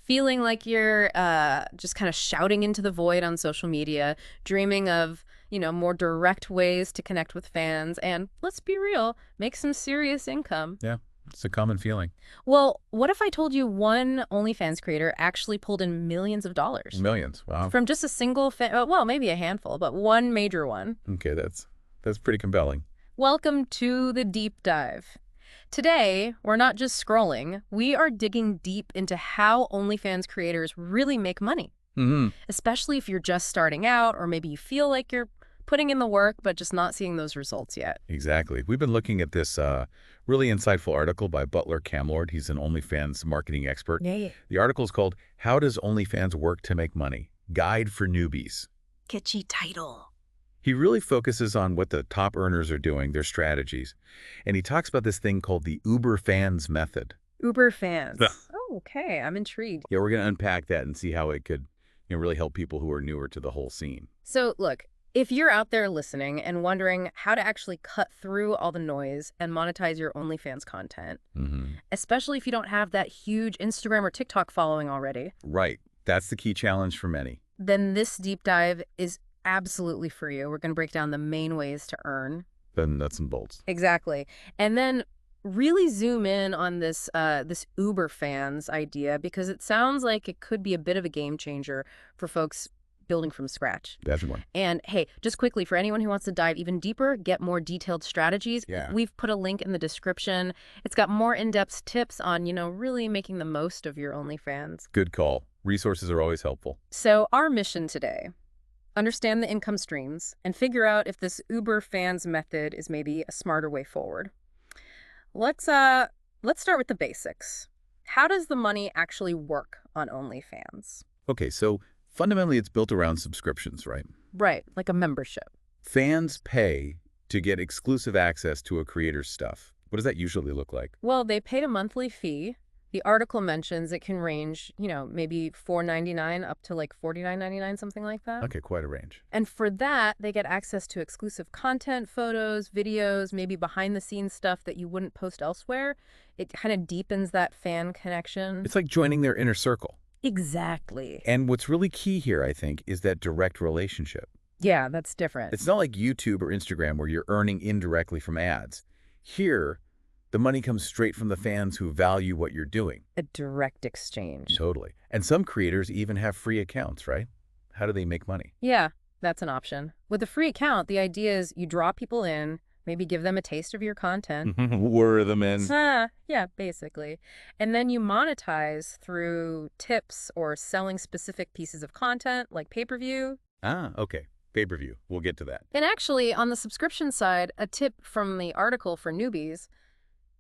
feeling like you're just kind of shouting into the void on social media, dreaming of, more direct ways to connect with fans and, let's be real, make some serious income. Yeah, it's a common feeling. Well, what if I told you one OnlyFans creator actually pulled in millions of dollars? Millions. Wow. From just a single well, maybe a handful, but one major one. Okay, that's pretty compelling. Welcome to the deep dive. Today, we're not just scrolling, we are digging deep into how OnlyFans creators really make money. Especially if you're just starting out, or maybe you feel like you're putting in the work but just not seeing those results yet. Exactly. We've been looking at this really insightful article by Buttler Camlord. He's an OnlyFans marketing expert. Yeah. The article is called "How Does OnlyFans Work to Make Money? Guide for Newbies." Catchy title. He really focuses on what the top earners are doing, their strategies. And he talks about this thing called the Uber fans method. Uber fans. Yeah. Oh, okay. I'm intrigued. Yeah, we're going to unpack that and see how it could really help people who are newer to the whole scene. So, look, if you're out there listening and wondering how to actually cut through all the noise and monetize your OnlyFans content, especially if you don't have that huge Instagram or TikTok following already. Right. That's the key challenge for many. Then this deep dive is absolutely for you. We're going to break down the main ways to earn. The nuts and bolts. Exactly. And then really zoom in on this Uber fans idea, because it sounds like it could be a bit of a game changer for folks building from scratch. That's one. And hey, just quickly, for anyone who wants to dive even deeper, get more detailed strategies, we've put a link in the description. It's got more in-depth tips on, really making the most of your OnlyFans. Good call. Resources are always helpful. So our mission today: understand the income streams and figure out if this Uber fans method is maybe a smarter way forward. Let's start with the basics. How does the money actually work on OnlyFans? Okay, so fundamentally it's built around subscriptions, right? Right, like a membership. Fans pay to get exclusive access to a creator's stuff. What does that usually look like? Well, they paid a monthly fee. The article mentions it can range, maybe $4.99 up to like $49.99, something like that. Okay, quite a range. And for that, they get access to exclusive content, photos, videos, maybe behind-the-scenes stuff that you wouldn't post elsewhere. It kind of deepens that fan connection. It's like joining their inner circle. Exactly. And what's really key here, I think, is that direct relationship. Yeah, that's different. It's not like YouTube or Instagram where you're earning indirectly from ads. Here, the money comes straight from the fans who value what you're doing. A direct exchange. Totally. And some creators even have free accounts, right? How do they make money? Yeah, that's an option. With a free account, the idea is you draw people in, maybe give them a taste of your content. Lure them in. Yeah, basically. And then you monetize through tips or selling specific pieces of content like pay-per-view. Okay. Pay-per-view. We'll get to that. And actually, on the subscription side, a tip from the article for newbies: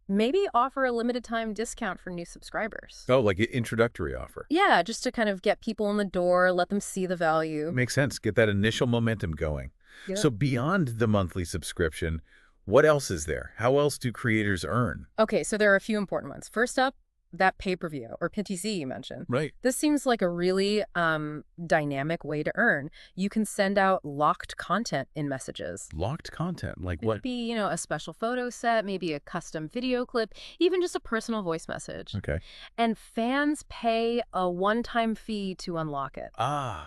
maybe offer a limited time discount for new subscribers. Oh, like an introductory offer. Yeah, just to kind of get people in the door, let them see the value. Makes sense. Get that initial momentum going. Yep. So beyond the monthly subscription, what else is there? How else do creators earn? Okay, so there are a few important ones. First up, that pay-per-view or PTC you mentioned. Right. This seems like a really dynamic way to earn. You can send out locked content in messages. Locked content? Like It what? could be, a special photo set, maybe a custom video clip, even just a personal voice message. Okay. And fans pay a one-time fee to unlock it.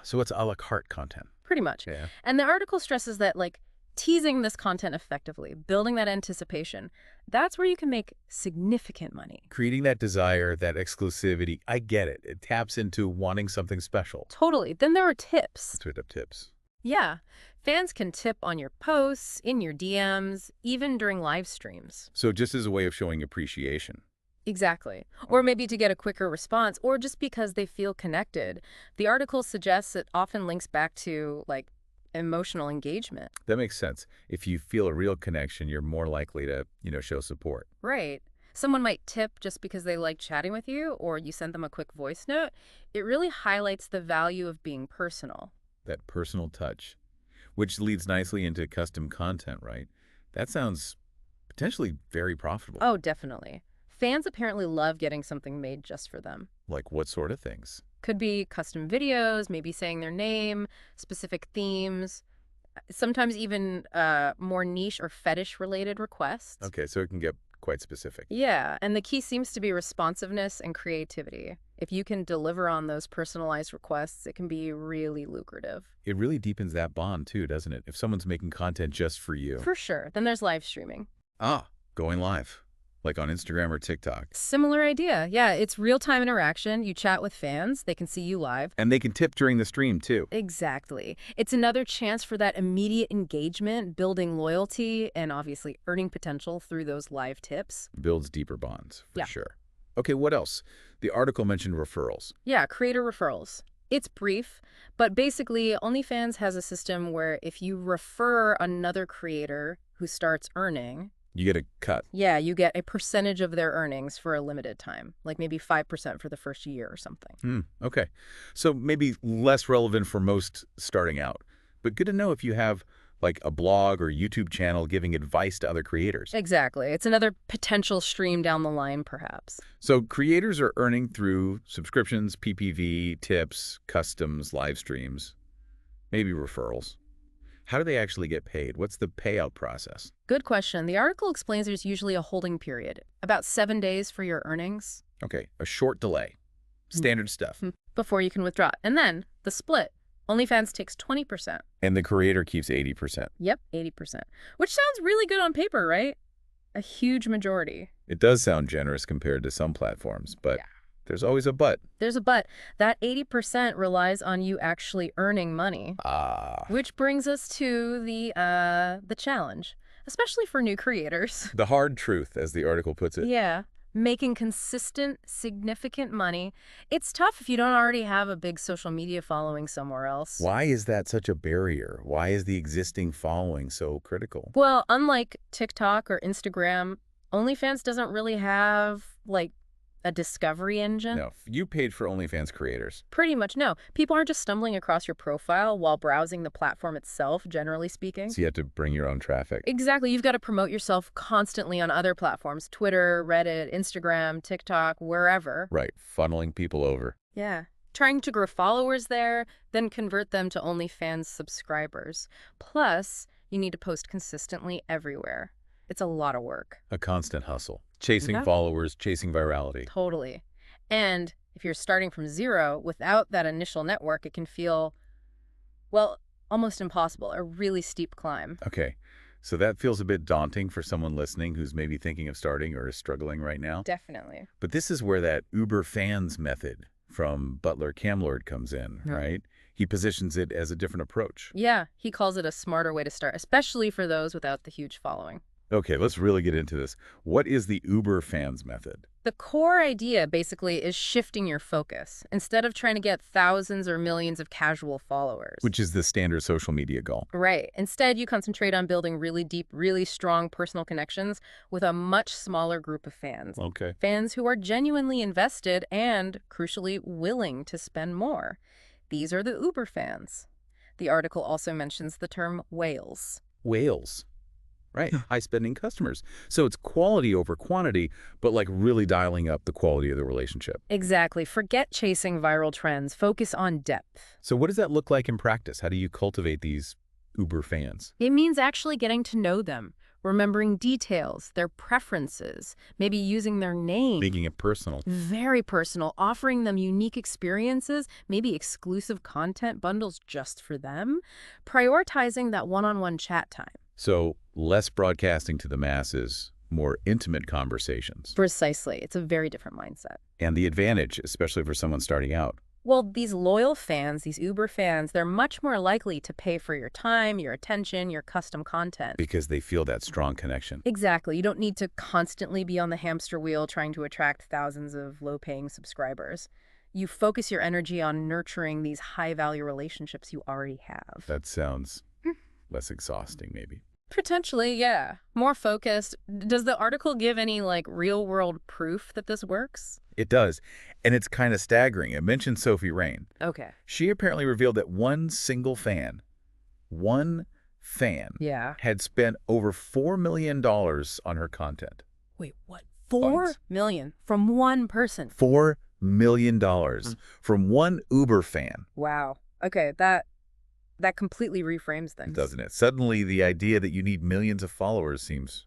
So it's a la carte content. Pretty much. Yeah. And the article stresses that, teasing this content effectively, building that anticipation, that's where you can make significant money. Creating that desire, that exclusivity, I get it. It taps into wanting something special. Totally. Then there are tips. Let's read up tips. Yeah. Fans can tip on your posts, in your DMs, even during live streams. So just as a way of showing appreciation. Exactly. Or maybe to get a quicker response, or just because they feel connected. The article suggests it often links back to, emotional engagement. That makes sense. If you feel a real connection, you're more likely to, show support. Right. Someone might tip just because they like chatting with you, or you send them a quick voice note. It really highlights the value of being personal. That personal touch, which leads nicely into custom content, right? That sounds potentially very profitable. Oh, definitely. Fans apparently love getting something made just for them. Like what sort of things? Could be custom videos, maybe saying their name, specific themes, sometimes even more niche or fetish-related requests. Okay, so it can get quite specific. Yeah, and the key seems to be responsiveness and creativity. If you can deliver on those personalized requests, it can be really lucrative. It really deepens that bond too, doesn't it? If someone's making content just for you. For sure. Then there's live streaming. Ah, going live, like on Instagram or TikTok. Similar idea. Yeah, it's real-time interaction. You chat with fans. They can see you live. And they can tip during the stream too. Exactly. It's another chance for that immediate engagement, building loyalty, and obviously earning potential through those live tips. Builds deeper bonds, for Yeah. sure. Okay, what else? The article mentioned referrals. Yeah, creator referrals. It's brief, but basically OnlyFans has a system where if you refer another creator who starts earning, You get a cut. yeah, you get a percentage of their earnings for a limited time, like maybe 5% for the first year or something. Okay. So maybe less relevant for most starting out, but good to know if you have like a blog or YouTube channel giving advice to other creators. Exactly. It's another potential stream down the line, perhaps. So creators are earning through subscriptions, PPV, tips, customs, live streams, maybe referrals. How do they actually get paid? What's the payout process? Good question. The article explains there's usually a holding period, about 7 days for your earnings. Okay, a short delay. Standard stuff. Before you can withdraw. And then the split. OnlyFans takes 20%. And the creator keeps 80%. Yep, 80%. Which sounds really good on paper, right? A huge majority. It does sound generous compared to some platforms, but there's always a but. There's a but. That 80% relies on you actually earning money. Which brings us to the challenge, especially for new creators. The hard truth, as the article puts it. Yeah. Making consistent, significant money. It's tough if you don't already have a big social media following somewhere else. Why is that such a barrier? Why is the existing following so critical? Well, unlike TikTok or Instagram, OnlyFans doesn't really have, like, a discovery engine. No, you paid for OnlyFans creators. Pretty much no. People aren't just stumbling across your profile while browsing the platform itself, generally speaking. So you have to bring your own traffic. Exactly. You've got to promote yourself constantly on other platforms, Twitter, Reddit, Instagram, TikTok, wherever. Right, funneling people over. Yeah. Trying to grow followers there, then convert them to OnlyFans subscribers. Plus, you need to post consistently everywhere. It's a lot of work. A constant hustle. Chasing followers, chasing virality. Totally. And if you're starting from zero, without that initial network, it can feel, well, almost impossible, a really steep climb. Okay, so that feels a bit daunting for someone listening who's maybe thinking of starting or is struggling right now. Definitely. But this is where that Uber fans method from Buttler Camlord comes in, right? He positions it as a different approach. Yeah, he calls it a smarter way to start, especially for those without the huge following. Okay, let's really get into this. What is the Uber fans method? The core idea, basically, is shifting your focus. Instead of trying to get thousands or millions of casual followers. Which is the standard social media goal. Right. Instead, you concentrate on building really deep, really strong personal connections with a much smaller group of fans. Okay. Fans who are genuinely invested and, crucially, willing to spend more. These are the Uber fans. The article also mentions the term whales. Whales. Right, high-spending customers. So it's quality over quantity, but like really dialing up the quality of the relationship. Exactly. Forget chasing viral trends. Focus on depth. So what does that look like in practice? How do you cultivate these Uber fans? It means actually getting to know them, remembering details, their preferences, maybe using their name. Making it personal. Very personal, offering them unique experiences, maybe exclusive content bundles just for them, prioritizing that one-on-one chat time. So less broadcasting to the masses, more intimate conversations. Precisely. It's a very different mindset. And the advantage, especially for someone starting out. Well, these loyal fans, these Uber fans, they're much more likely to pay for your time, your attention, your custom content. Because they feel that strong connection. Exactly. You don't need to constantly be on the hamster wheel trying to attract thousands of low-paying subscribers. You focus your energy on nurturing these high-value relationships you already have. That sounds less exhausting, maybe. Potentially, yeah. More focused. Does the article give any, like, real-world proof that this works? It does. And it's kind of staggering. It mentioned Sophie Rain. Okay. She apparently revealed that one fan, had spent over $4 million on her content. Wait, what? 4 million from one person? $4 million from one Uber fan. Wow. Okay, that completely reframes things. Doesn't it? Suddenly, the idea that you need millions of followers seems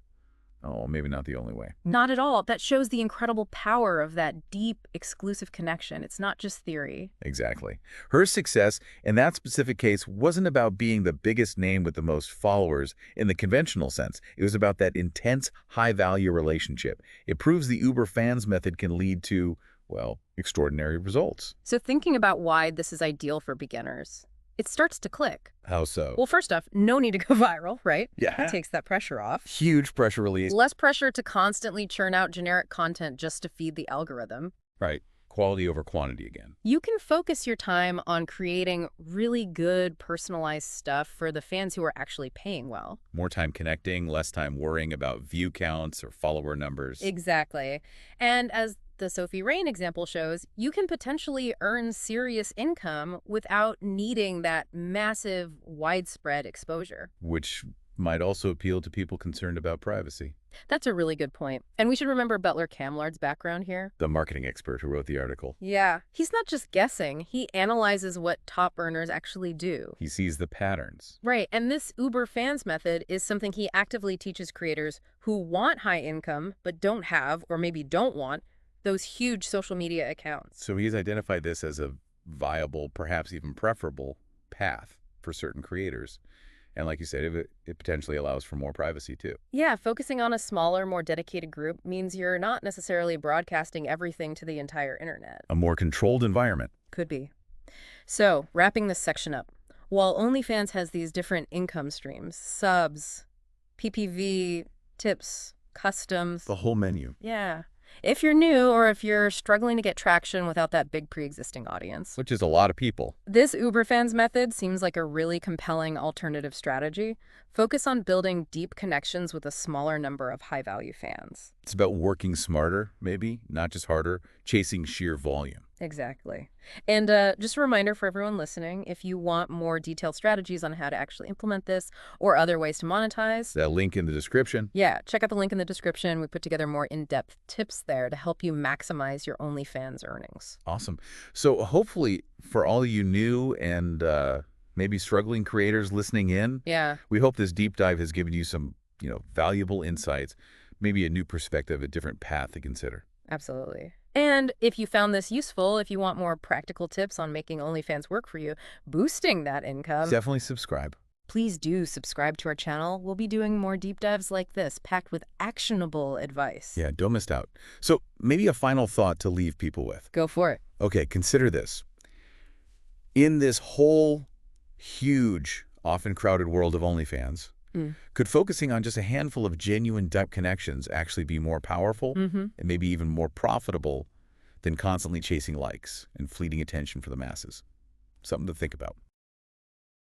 Oh, maybe not the only way. Not at all. That shows the incredible power of that deep, exclusive connection. It's not just theory. Exactly. Her success in that specific case wasn't about being the biggest name with the most followers in the conventional sense. It was about that intense, high-value relationship. It proves the Uber fans method can lead to, well, extraordinary results. So thinking about why this is ideal for beginners, it starts to click. How so? Well, first off, no need to go viral, right? Yeah. Takes that pressure off. Huge pressure release. Less pressure to constantly churn out generic content just to feed the algorithm. Right. Quality over quantity again. You can focus your time on creating really good, personalized stuff for the fans who are actually paying well. More time connecting, less time worrying about view counts or follower numbers. Exactly. And as the Sophie Rain example shows, you can potentially earn serious income without needing that massive, widespread exposure. Which might also appeal to people concerned about privacy. That's a really good point. And we should remember Buttler Camlord's background here. The marketing expert who wrote the article. Yeah, he's not just guessing. He analyzes what top earners actually do. He sees the patterns. Right, and this Uber fans method is something he actively teaches creators who want high income but don't have, or maybe don't want, those huge social media accounts. So he's identified this as a viable, perhaps even preferable path for certain creators. And like you said, it potentially allows for more privacy too. Yeah, focusing on a smaller, more dedicated group means you're not necessarily broadcasting everything to the entire internet. A more controlled environment. Could be. So, wrapping this section up, while OnlyFans has these different income streams, subs, PPV, tips, customs. The whole menu. Yeah. If you're new or if you're struggling to get traction without that big pre-existing audience, Which is a lot of people. this Uber fans method seems like a really compelling alternative strategy. Focus on building deep connections with a smaller number of high-value fans. It's about working smarter, maybe, not just harder, chasing sheer volume. Exactly. And just a reminder for everyone listening, if you want more detailed strategies on how to actually implement this or other ways to monetize, That link in the description. yeah, check out the link in the description. We put together more in-depth tips there to help you maximize your OnlyFans earnings. Awesome. So hopefully for all you new and maybe struggling creators listening in, Yeah. we hope this deep dive has given you some, valuable insights, maybe a new perspective, a different path to consider. Absolutely. And if you found this useful, if you want more practical tips on making OnlyFans work for you, boosting that income, Definitely subscribe. please do subscribe to our channel. We'll be doing more deep dives like this, packed with actionable advice. Yeah, don't miss out. So maybe a final thought to leave people with. Go for it. Okay, consider this. In this whole huge, often crowded world of OnlyFans, could focusing on just a handful of genuine deep connections actually be more powerful and maybe even more profitable than constantly chasing likes and fleeting attention for the masses? Something to think about.